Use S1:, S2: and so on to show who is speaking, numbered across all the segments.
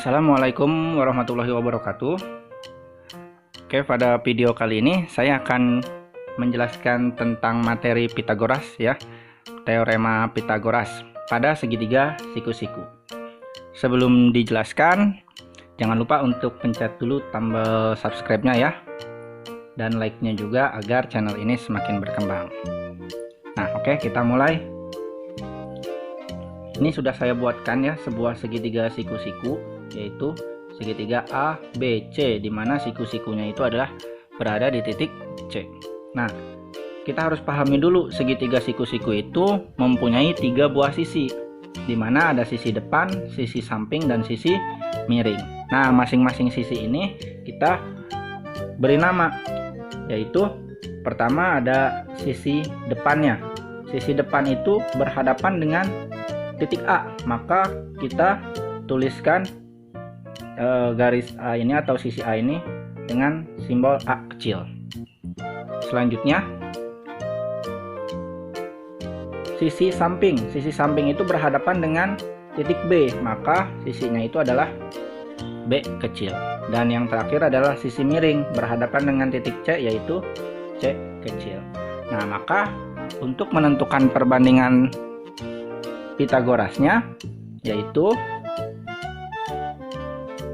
S1: Assalamualaikum warahmatullahi wabarakatuh. Oke, pada video kali ini saya akan menjelaskan tentang materi Pitagoras ya, teorema Pitagoras pada segitiga siku-siku. Sebelum dijelaskan, jangan lupa untuk pencet dulu tombol subscribe-nya ya, dan like-nya juga agar channel ini semakin berkembang. Nah, oke, kita mulai. Ini sudah saya buatkan ya, sebuah segitiga siku-siku, yaitu segitiga A, B, C, di mana siku-sikunya itu adalah berada di titik C. Nah, kita harus pahami dulu segitiga siku-siku itu mempunyai 3 buah sisi, di mana ada sisi depan, sisi samping, dan sisi miring. Nah, masing-masing sisi ini kita beri nama, yaitu pertama ada sisi depannya. Sisi depan itu berhadapan dengan titik A, maka kita tuliskan garis A ini atau sisi A ini dengan simbol A kecil. Selanjutnya sisi samping. Sisi samping itu berhadapan dengan titik B, maka sisinya itu adalah B kecil. Dan yang terakhir adalah sisi miring berhadapan dengan titik C, yaitu C kecil. Nah, maka untuk menentukan perbandingan Pitagorasnya, yaitu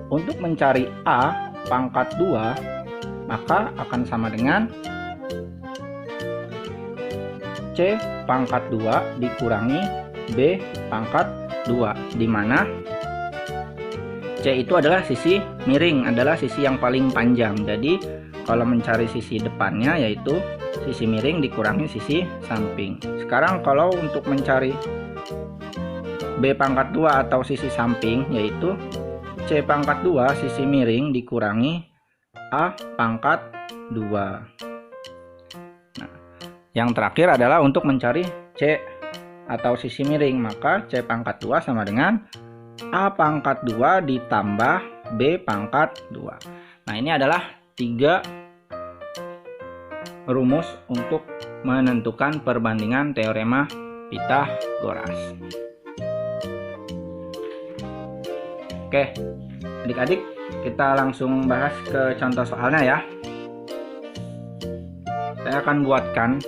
S1: untuk mencari A pangkat 2, maka akan sama dengan C pangkat 2 dikurangi B pangkat 2, di mana C itu adalah sisi miring, adalah sisi yang paling panjang. Jadi kalau mencari sisi depannya, yaitu sisi miring dikurangi sisi samping. Sekarang kalau untuk mencari B pangkat 2 atau sisi samping, yaitu C pangkat 2 sisi miring dikurangi A pangkat 2. Nah, yang terakhir adalah untuk mencari C atau sisi miring, maka C pangkat 2 sama dengan A pangkat 2 ditambah B pangkat 2. Nah, ini adalah 3 rumus untuk menentukan perbandingan teorema Pitagoras. Oke, adik-adik, kita langsung bahas ke contoh soalnya ya. Saya akan buatkan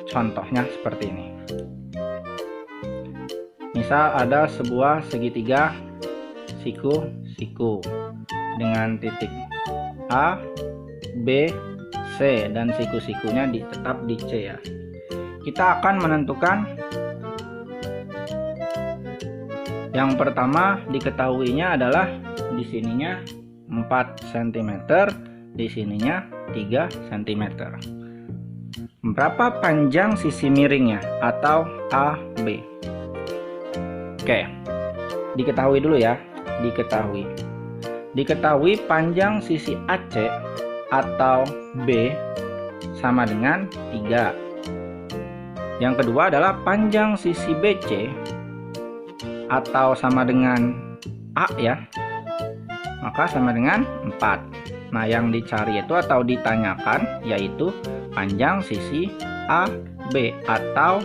S1: contohnya seperti ini. Misal ada sebuah segitiga siku-siku dengan titik A, B, C, dan siku-sikunya tetap di C ya. Kita akan menentukan, yang pertama diketahuinya adalah di sininya 4 cm, di sininya 3 cm. Berapa panjang sisi miringnya atau AB? Oke, diketahui dulu ya, diketahui panjang sisi AC atau B sama dengan 3. Yang kedua adalah panjang sisi BC atau sama dengan A ya, maka sama dengan 4. Nah, yang dicari itu atau ditanyakan yaitu panjang sisi AB atau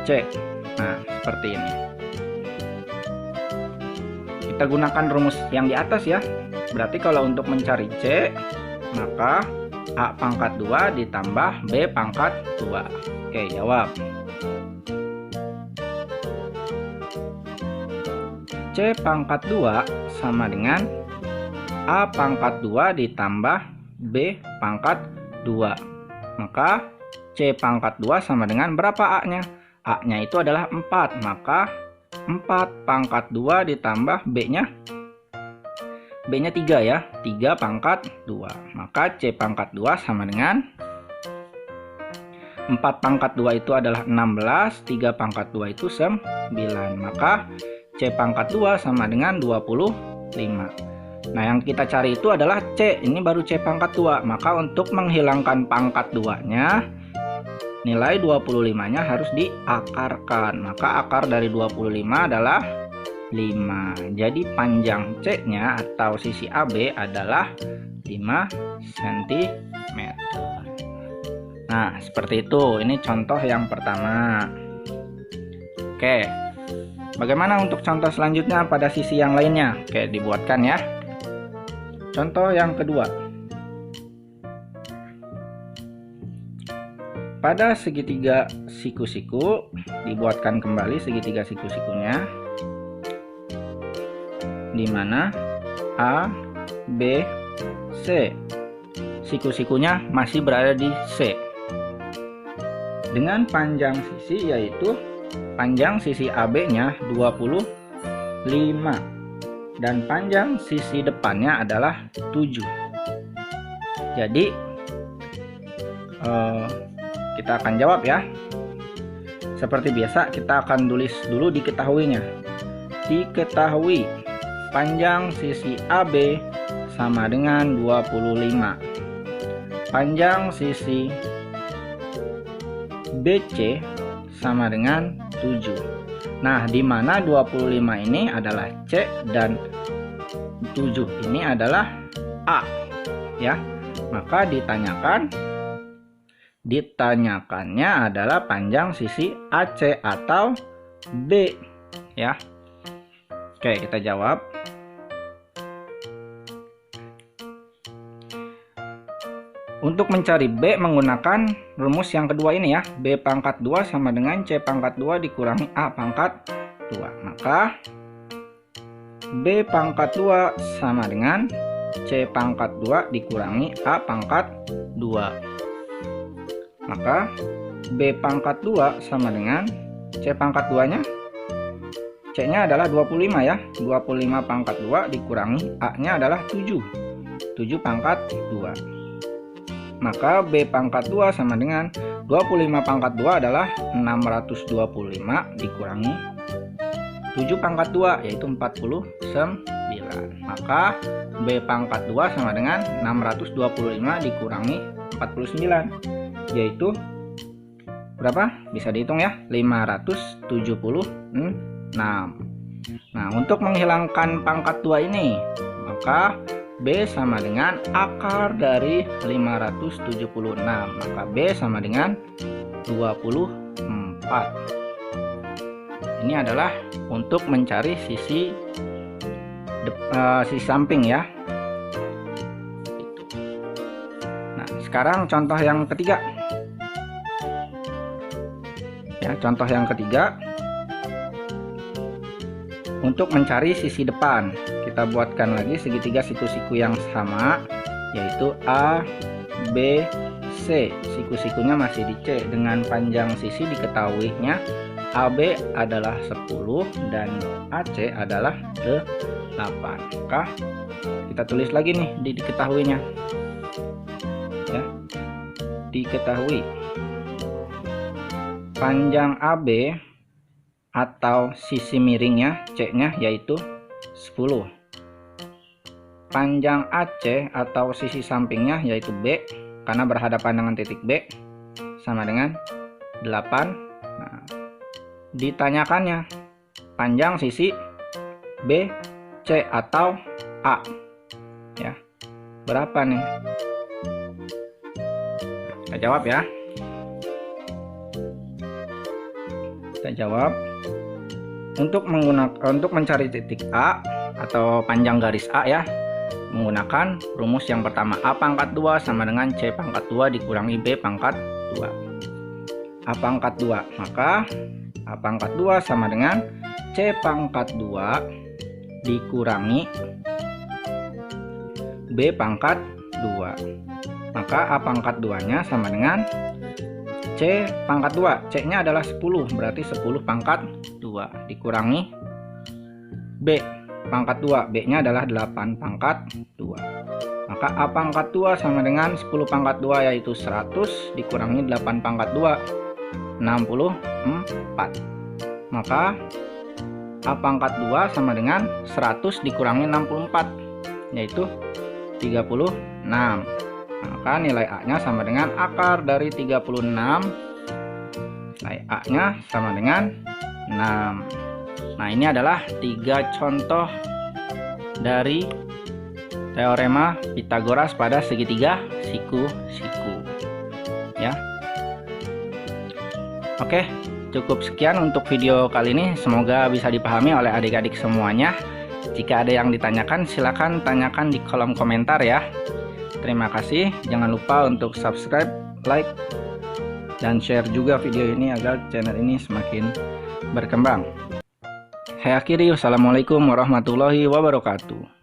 S1: C. Nah, seperti ini. Kita gunakan rumus yang di atas ya. Berarti kalau untuk mencari C, maka A pangkat 2 ditambah B pangkat 2. Oke, jawab. C pangkat 2 sama dengan A pangkat 2 ditambah B pangkat 2. Maka C pangkat 2 sama dengan berapa A-nya? A-nya itu adalah 4. Maka 4 pangkat 2 ditambah B-nya. B-nya 3 ya. 3 pangkat 2. Maka C pangkat 2 sama dengan 4 pangkat 2 itu adalah 16. 3 pangkat 2 itu 9. Maka C pangkat 2 sama dengan 25. Nah, yang kita cari itu adalah C. Ini baru C pangkat 2. Maka untuk menghilangkan pangkat 2-nya, nilai 25-nya harus diakarkan. Maka akar dari 25 adalah 5. Jadi panjang C-nya atau sisi AB adalah 5 cm. Nah, seperti itu. Ini contoh yang pertama. Oke. Bagaimana untuk contoh selanjutnya pada sisi yang lainnya? Oke, dibuatkan ya. Contoh yang kedua. Pada segitiga siku-siku, dibuatkan kembali segitiga siku-sikunya, di mana A, B, C. Siku-sikunya masih berada di C. Dengan panjang sisi, yaitu panjang sisi AB-nya 25 dan panjang sisi depannya adalah 7. Jadi kita akan jawab ya. Seperti biasa, kita akan tulis dulu diketahuinya. Diketahui panjang sisi AB sama dengan 25. Panjang sisi BC sama dengan 7. Nah, di mana 25 ini adalah C dan 7 ini adalah A ya. Maka ditanyakannya adalah panjang sisi AC atau B ya. Oke, kita jawab. Untuk mencari B menggunakan rumus yang kedua ini ya. B pangkat 2 sama dengan C pangkat 2 dikurangi A pangkat 2. Maka B pangkat 2 sama dengan C pangkat 2 dikurangi A pangkat 2. Maka B pangkat 2 sama dengan C pangkat 2 nya, C nya adalah 25 ya. 25 pangkat 2 dikurangi A nya adalah 7 pangkat 2. Maka B pangkat 2 sama dengan 25 pangkat 2 adalah 625 dikurangi 7 pangkat 2 yaitu 49. Maka B pangkat 2 sama dengan 625 dikurangi 49 yaitu berapa? Bisa dihitung ya, 576. Nah, untuk menghilangkan pangkat 2 ini, maka B sama dengan akar dari 576. Maka B sama dengan 24. Ini adalah untuk mencari sisi samping ya. Nah, sekarang contoh yang ketiga. Ya, contoh yang ketiga. Untuk mencari sisi depan, kita buatkan lagi segitiga siku-siku yang sama, yaitu A, B, C. Siku-sikunya masih di C. Dengan panjang sisi diketahuinya AB adalah 10 dan AC adalah 8. Maka kita tulis lagi nih diketahuinya. Ya. Diketahui panjang AB atau sisi miringnya C-nya yaitu 10. Panjang AC atau sisi sampingnya yaitu B karena berhadapan dengan titik B sama dengan 8. Nah, ditanyakannya panjang sisi B, C atau A. Ya. Berapa nih? Kita jawab ya. Kita jawab. Untuk mencari titik A atau panjang garis A ya, menggunakan rumus yang pertama, A pangkat 2 sama dengan C pangkat 2 dikurangi B pangkat 2. A pangkat 2, maka A pangkat 2 sama dengan C pangkat 2 dikurangi B pangkat 2. Maka A pangkat 2 nya sama dengan C pangkat 2, C nya adalah 10, berarti 10 pangkat 2 dikurangi B pangkat 2, B nya adalah 8 pangkat 2. Maka A pangkat 2 sama dengan 10 pangkat 2 yaitu 100 dikurangi 8 pangkat 2, 64. Maka A pangkat 2 sama dengan 100 dikurangi 64 yaitu 36. Maka nilai A nya sama dengan akar dari 36. Nilai A nya sama dengan 6. Nah, ini adalah 3 contoh dari teorema Pythagoras pada segitiga siku-siku ya. Oke, Cukup sekian untuk video kali ini, semoga bisa dipahami oleh adik-adik semuanya. Jika ada yang ditanyakan, silakan tanyakan di kolom komentar ya. Terima kasih, jangan lupa untuk subscribe, like, dan share juga video ini agar channel ini semakin berkembang. Saya akhiri, wassalamualaikum warahmatullahi wabarakatuh.